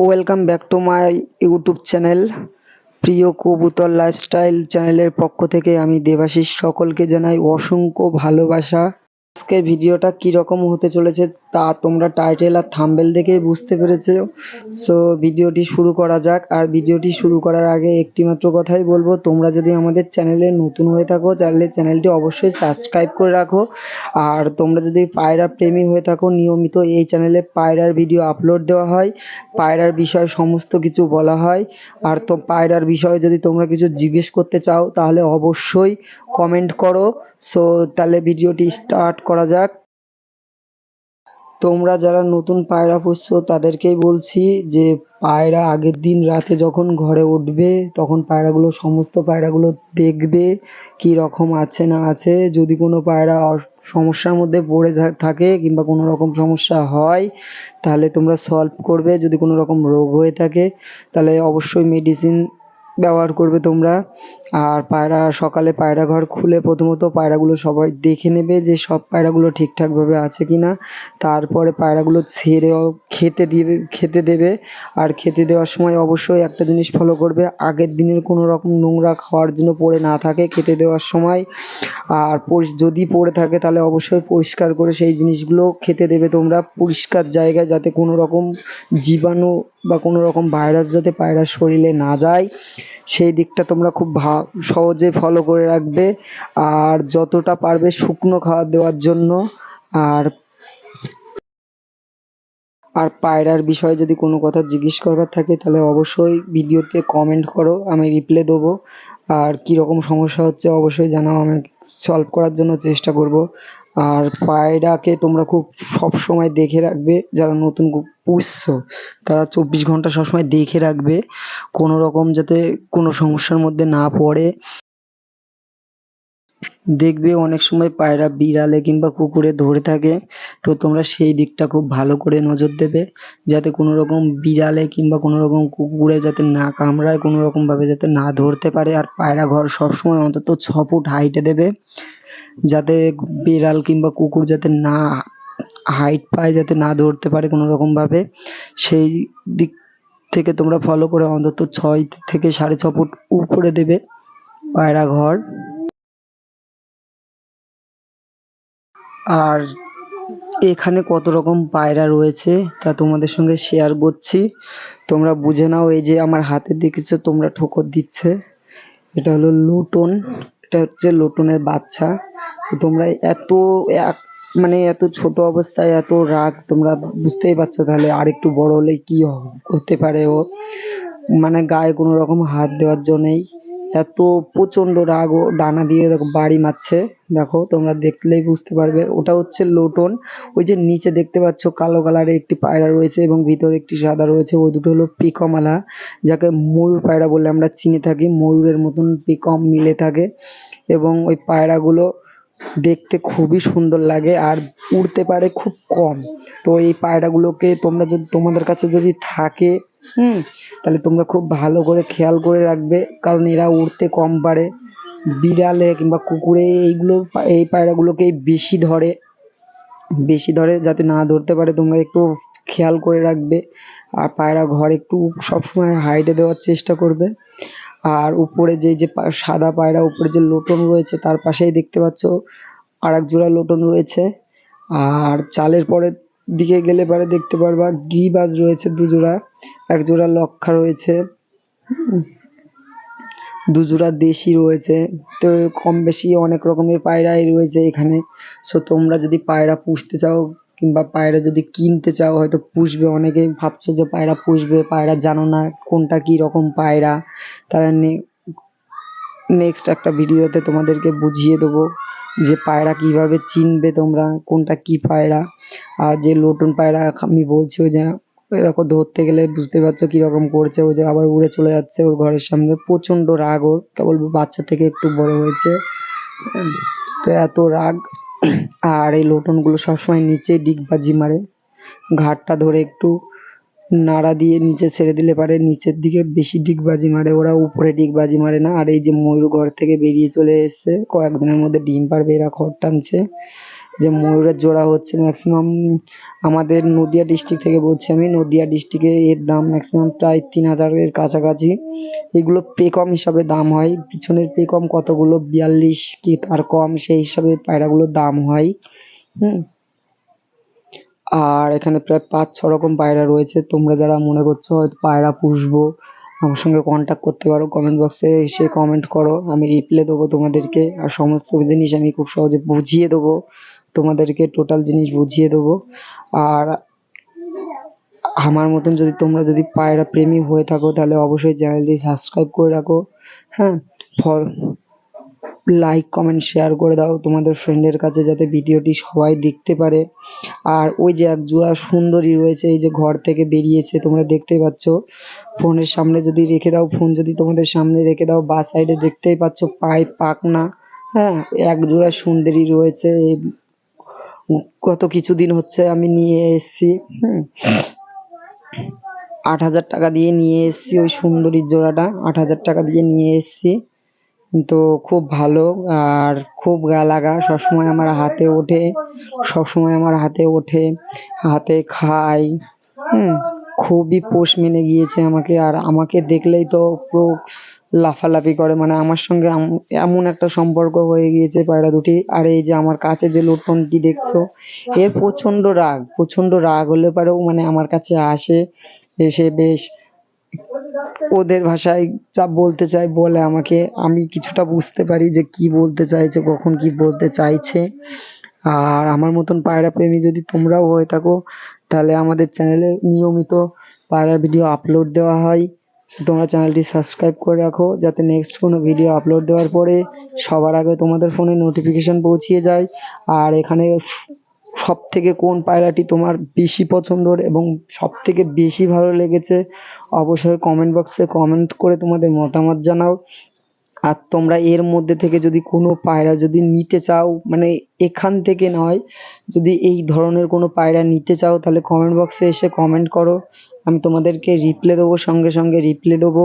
Welcome back to my YouTube channel. প্রিয় কবুতর lifestyle চ্যানেলের পক্ষ থেকে আমি দেবাশিস সকলকে জানাই অসংখ্য ভালোবাসা। আজকের ভিডিওটা কীরকম হতে চলেছে তা তোমরা টাইটেল আর থাম্বনেল দেখেই বুঝতে পেরেছো। সো ভিডিওটি শুরু করা যাক। আর ভিডিওটি শুরু করার আগে একটিমাত্র কথাই বলবো, তোমরা যদি আমাদের চ্যানেলে নতুন হয়ে থাকো তাহলে চ্যানেলটি অবশ্যই সাবস্ক্রাইব করে রাখো। আর তোমরা যদি পায়রা প্রেমী হয়ে থাকো, নিয়মিত এই চ্যানেলে পায়রার ভিডিও আপলোড দেওয়া হয়, পায়রার বিষয়ে সমস্ত কিছু বলা হয়। আর তো পায়রার বিষয়ে যদি তোমরা কিছু জিজ্ঞেস করতে চাও তাহলে অবশ্যই কমেন্ট করো। সো তাহলে ভিডিওটি স্টার্ট করা যাক। তোমরা যারা নতুন পায়রা পুষছো তাদেরকেই বলছি যে পায়রা আগের দিন রাতে যখন ঘরে উঠবে তখন পায়রাগুলো সমস্ত পায়রাগুলো দেখবে কি রকম আছে না আছে। যদি কোনো পায়রা সমস্যার মধ্যে পড়ে থাকে কিংবা কোনো রকম সমস্যা হয় তাহলে তোমরা সলভ করবে। যদি কোনো রকম রোগ হয়ে থাকে তাহলে অবশ্যই মেডিসিন ব্যবহার করবে তোমরা। আর পায়রা সকালে পায়রা ঘর খুলে প্রথমত পায়রাগুলো সবাই দেখে নেবে যে সব পায়রাগুলো ঠিকঠাকভাবে আছে কিনা। তারপরে পায়রাগুলো ছেড়ে খেতে দেবে। আর খেতে দেওয়ার সময় অবশ্যই একটা জিনিস ফলো করবে, আগের দিনের কোনো রকম নোংরা খাওয়ার জন্য পড়ে না থাকে খেতে দেওয়ার সময়। আর যদি পড়ে থাকে তাহলে অবশ্যই পরিষ্কার করে সেই জিনিসগুলো খেতে দেবে তোমরা, পরিষ্কার জায়গায়, যাতে কোনো রকম জীবাণু বা কোনো রকম ভাইরাস যাতে পায়রার শরীরে না যায় সেই দিকটা তোমরা খুব সহজে ফলো করে রাখবে। আর যতটা পারবে শুকনো খাবার দেওয়ার জন্য। আর পায়রার বিষয়ে যদি কোনো কথা জিজ্ঞেস করবার থাকে তাহলে অবশ্যই ভিডিওতে কমেন্ট করো, আমি রিপ্লাই দেবো। আর কীরকম সমস্যা হচ্ছে অবশ্যই জানাও, আমি সলভ করার জন্য চেষ্টা করব। আর পায়রাকে তোমরা খুব সবসময় দেখে রাখবে, যারা নতুন পুষছো তারা 24 ঘন্টা সবসময় দেখে রাখবে কোনো রকম যাতে কোনো সমস্যার মধ্যে না পড়ে। দেখবে অনেক সময় পায়রা বিড়ালে কিংবা কুকুরে ধরে থাকে, তো তোমরা সেই দিকটা খুব ভালো করে নজর দেবে যাতে কোনো রকম বিড়ালে কিংবা কোনো রকম কুকুরে যাতে না কামড়ায়, কোনো রকমভাবে যাতে না ধরতে পারে। আর পায়রা ঘর সবসময় অন্তত 6 ফুট হাইটে দেবে যাতে বিড়াল কিংবা কুকুর যাতে না হাইট পায়, যাতে না ধরতে পারে কোনো রকমভাবে। সেই দিক থেকে তোমরা ফলো করে অন্তত 6 থেকে 6.5 ফুট উপরে দেবে পায়রা ঘর। আর এখানে কত রকম পায়রা রয়েছে তা তোমাদের সঙ্গে শেয়ার করছি, তোমরা বুঝে নাও। এই যে আমার হাতে দেখেছো তোমরা ঠোকর দিচ্ছে, এটা হলো লুটন, এটা হচ্ছে লুটনের বাচ্চা। তো তোমরা মানে এত ছোট অবস্থায় এত রাগ তোমরা বুঝতেই পারছো, তাহলে আর একটু বড় হলে কি হতে পারে। ও মানে গায়ে কোনো রকম হাত দেওয়ার জন্য নেই, এত প্রচন্ড রাগ। ও ডানা দিয়ে দেখো বাড়ি মারছে, দেখো তোমরা দেখলেই বুঝতে পারবে। ওটা হচ্ছে লোটন। ওই যে নিচে দেখতে পাচ্ছ কালো কালারের একটি পায়রা রয়েছে এবং ভিতরে একটি সাদা রয়েছে, ওই দুটো হলো পিকমালা, যাকে ময়ূর পায়রা বলে আমরা চিনে থাকি। ময়ূরের মতন পিকম মিলে থাকে এবং ওই পায়রাগুলো দেখতে খুবই সুন্দর লাগে আর উড়তে পারে খুব কম। তো এই পায়রাগুলোকে তোমরা যদি তোমাদের কাছে যদি থাকে তাহলে তোমরা খুব ভালো করে খেয়াল করে রাখবে, কারণ এরা উড়তে কম পারে। বিড়ালে কিংবা কুকুরে এই পায়রাগুলোকেই বেশি ধরে, যাতে না ধরতে পারে তোমরা একটু খেয়াল করে রাখবে। আর পায়রা ঘর একটু সবসময় হাইটে দেওয়ার চেষ্টা করবে। আর উপরে যে সাদা পায়রা উপরে যে লোটন রয়েছে তার পাশেই দেখতে পাচ্ছ আর এক জোড়া লোটন রয়েছে। আর চালের পরের দিকে গেলে পরে দেখতে পারবা গিরিবাজ রয়েছে 2 জোড়া, 1 জোড়া লক্ষা রয়েছে, 2 জোড়া দেশি রয়েছে। তো কম বেশি অনেক রকমের পায়রাই রয়েছে এখানে। সো তোমরা যদি পায়রা পুষতে চাও কিংবা পায়রা যদি কিনতে চাও, হয়তো পুষবে, অনেকেই ভাবছো যে পায়রা পুষবে, পায়রা জানো না কোনটা কি রকম পায়রা, তারা নেক্সট একটা ভিডিওতে তোমাদেরকে বুঝিয়ে দেবো যে পায়রা কিভাবে চিনবে তোমরা কোনটা কি পায়রা। আর যে লোটন পায়রা আমি বলছি, ওই যে দেখো ধরতে গেলে বুঝতে পারছো কিরকম করছে, ওই যে আবার উড়ে চলে যাচ্ছে ওর ঘরের সামনে। প্রচন্ড রাগ ওর, কেবল বাচ্চা থেকে একটু বড় হয়েছে, তো এত রাগ। আর এই লোটনগুলো সবসময় নিচে ডিগবাজি মারে, ঘাটটা ধরে একটু নাড়া দিয়ে নিচে ছেড়ে দিলে পারে নিচের দিকে বেশি ডিগবাজি মারে, ওরা উপরে ডিগবাজি মারে না। আর এই যে ময়ূর ঘর থেকে বেরিয়ে চলে এসছে, কয়েকদিনের মধ্যে ডিম পারবে, এরা খড় টানছে। যে ময়ূরের জোড়া হচ্ছে ম্যাক্সিমাম আমাদের নদিয়া ডিস্ট্রিক্ট থেকে বলছি আমি, নদিয়া ডিস্ট্রিক্টে এর দাম ম্যাক্সিমাম প্রায় 3,000-এর কাছাকাছি। এগুলো পেকম হিসাবে দাম হয়, পিছনের পেকম কতগুলো 42 কি তার কম, সেই হিসাবে পায়রাগুলোর দাম হয়। আর এখানে প্রায় 5-6 রকম পায়রা রয়েছে। তোমরা যারা মনে করছো হয়তো পায়রা পুষবো, আমার সঙ্গে কন্ট্যাক্ট করতে পারো, কমেন্ট বক্সে এসে কমেন্ট করো, আমি রিপ্লাই দেবো তোমাদেরকে। আর সমস্ত জিনিস আমি খুব সহজে বুঝিয়ে দেবো তোমাদেরকে, টোটাল জিনিস বুঝিয়ে দেবো। আর আমার মতন তোমরা যদি পায়রা প্রেমী হয়ে থাকো তাহলে অবশ্যই চ্যানেলটি সাবস্ক্রাইব করে রাখো, হ্যাঁ। ফর লাইক কমেন্ট শেয়ার করে দাও তোমাদের ফ্রেন্ডের কাছে, যাতে ভিডিওটি সবাই দেখতে পারে। আর ওই যে এক জোড়া সুন্দরী রয়েছে, এই যে ঘর থেকে বেরিয়েছে, তোমরা দেখতেই পাচ্ছ। ফোনের সামনে যদি রেখে দাও, ফোন যদি তোমাদের সামনে রেখে দাও, বা সাইডে দেখতেই পাচ্ছ পায়ে পাখনা, হ্যাঁ। এক জোড়া সুন্দরী রয়েছে, গত কিছুদিন হচ্ছে আমি নিয়ে এসেছি, 8,000 টাকা দিয়ে নিয়ে এসেছি ওই সুন্দরীর জোড়াটা, 8,000 টাকা দিয়ে নিয়ে এসেছি। তো খুব ভালো আর খুব গা লাগা, সবসময় আমার হাতে ওঠে, সবসময় আমার হাতে ওঠে, হাতে খাই, খুবই পোষ মেনে গিয়েছে আমাকে। আর আমাকে দেখলেই তো পুরো লাফালাফি করে, মানে আমার সঙ্গে এমন একটা সম্পর্ক হয়ে গিয়েছে পায়রা দুটি। আর এই যে আমার কাছে যে লোটনটি দেখছো, এর প্রচন্ড রাগ হলে পারেও মানে আমার কাছে আসে, এসে বেশ ওদের ভাষায় যা বলতে চায় বলে আমাকে, আমি কিছুটা বুঝতে পারি যে কি বলতে চাইছে, কখন কি বলতে চাইছে। আর আমার মতন পায়রা প্রেমী যদি তোমরাও হয়ে থাকো, তাহলে আমাদের চ্যানেলে নিয়মিত পায়রার ভিডিও আপলোড দেওয়া হয়। তোমরা চ্যানেলটি সাবস্ক্রাইব করে রাখো, যাতে নেক্সট কোনো ভিডিও আপলোড দেওয়ার পরে সবার আগে তোমাদের ফোনে নোটিফিকেশন পৌঁছিয়ে যায়। আর এখানে সবথেকে কোন পায়রাটি তোমার বেশি পছন্দর এবং সবথেকে বেশি ভালো লেগেছে, অবশ্যই কমেন্ট বক্সে কমেন্ট করে তোমাদের মতামত জানাও। আর তোমরা এর মধ্যে থেকে যদি কোনো পায়রা যদি নিতে চাও, মানে এখান থেকে নয়, যদি এই ধরনের কোনো পায়রা নিতে চাও, তাহলে কমেন্ট বক্সে এসে কমেন্ট করো, আমি তোমাদেরকে রিপ্লাই দেবো, সঙ্গে সঙ্গে রিপ্লাই দেবো।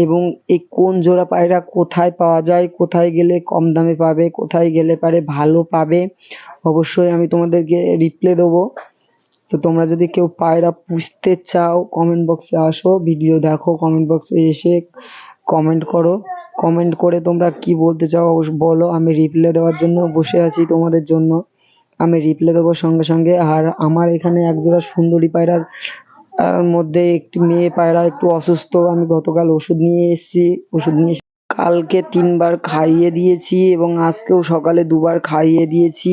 এবং এই কোন জোড়া পায়রা কোথায় পাওয়া যায়, কোথায় গেলে কম দামে পাবে, কোথায় গেলে পারে ভালো পাবে, অবশ্যই আমি তোমাদেরকে রিপ্লাই দেবো। তো তোমরা যদি কেউ পায়রা পুষতে চাও, কমেন্ট বক্সে আসো, ভিডিও দেখো, কমেন্ট বক্সে এসে কমেন্ট করো, কমেন্ট করে তোমরা কি বলতে চাও বলো, আমি রিপ্লাই দেওয়ার জন্য বসে আছি তোমাদের জন্য, আমি রিপ্লাই দেবো সঙ্গে সঙ্গে। আর আমার এখানে একজোড়া সুন্দরী পায়রার মধ্যে একটি মেয়ে পায়রা একটু অসুস্থ, আমি গতকাল ওষুধ নিয়ে এসেছি, কালকে 3 বার খাইয়ে দিয়েছি এবং আজকেও সকালে 2 বার খাইয়ে দিয়েছি,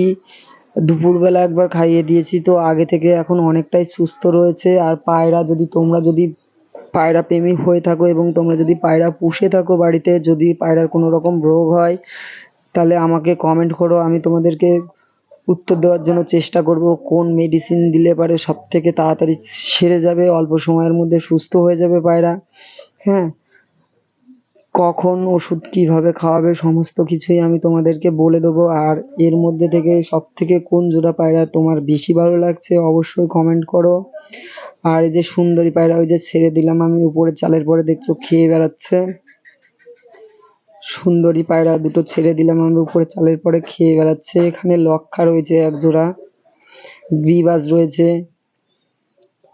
দুপুরবেলা 1 বার খাইয়ে দিয়েছি। তো আগে থেকে এখন অনেকটাই সুস্থ রয়েছে। আর পায়রা তোমরা যদি পায়রা প্রেমী হয়ে থাকো এবং তোমরা যদি পায়রা পুষে থাকো বাড়িতে, যদি পায়রার কোনো রকম রোগ হয়, তাহলে আমাকে কমেন্ট করো, আমি তোমাদেরকে উত্তর দেওয়ার জন্য চেষ্টা করব, কোন মেডিসিন দিলে পারে সব থেকে তাড়াতাড়ি সেরে যাবে, অল্প সময়ের মধ্যে সুস্থ হয়ে যাবে পায়রা, হ্যাঁ। কখন ওষুধ কিভাবে খাওয়াবে সমস্ত কিছুই আমি তোমাদেরকে বলে দেবো। আর এর মধ্যে থেকে সব থেকে কোন জোড়া পায়রা তোমার বেশি ভালো লাগছে অবশ্যই কমেন্ট করো। আর এই যে সুন্দরী পায়রা, ওই যে ছেড়ে দিলাম আমি উপরে চালের পরে, দেখছো খেয়ে বেড়াচ্ছে, সুন্দরী পায়রা দুটো ছেড়ে দিলাম আমি উপরে চালের পরে, খেয়ে বেড়াচ্ছে। এখানে লক্ষা রয়েছে এক জোড়া, গ্রিবাজ রয়েছে,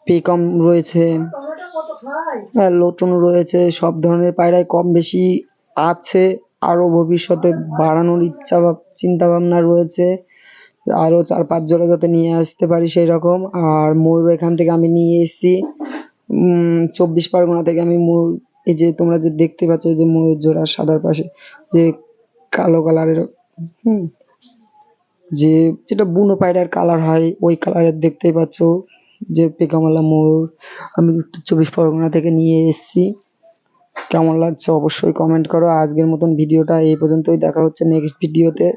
পেকম রয়েছে, লোটন রয়েছে, সব ধরনের পায়রাই কম বেশি আছে। আরো ভবিষ্যতে বাড়ানোর ইচ্ছা বা চিন্তা ভাবনা রয়েছে, আরো 4-5 জোড়া যাতে নিয়ে আসতে পারি সেই রকম। আর ময়ূর এখান থেকে আমি নিয়ে এসেছি 24 পরগনা থেকে। আমি ময়ূর, এই যে তোমরা যে দেখতে পাচ্ছ যে ময়ূর জোড়া সাদার পাশে যে কালো কালারের, যেটা বুনো পায়রার কালার হয়, ওই কালারের দেখতেই পাচ্ছ যে পেকামালা ময়ূর আমি উত্তর 24 পরগনা থেকে নিয়ে এসেছি। কেমন লাগছে অবশ্যই কমেন্ট করো। আজকের মতন ভিডিওটা এই পর্যন্তই, দেখা হচ্ছে নেক্সট ভিডিওতে।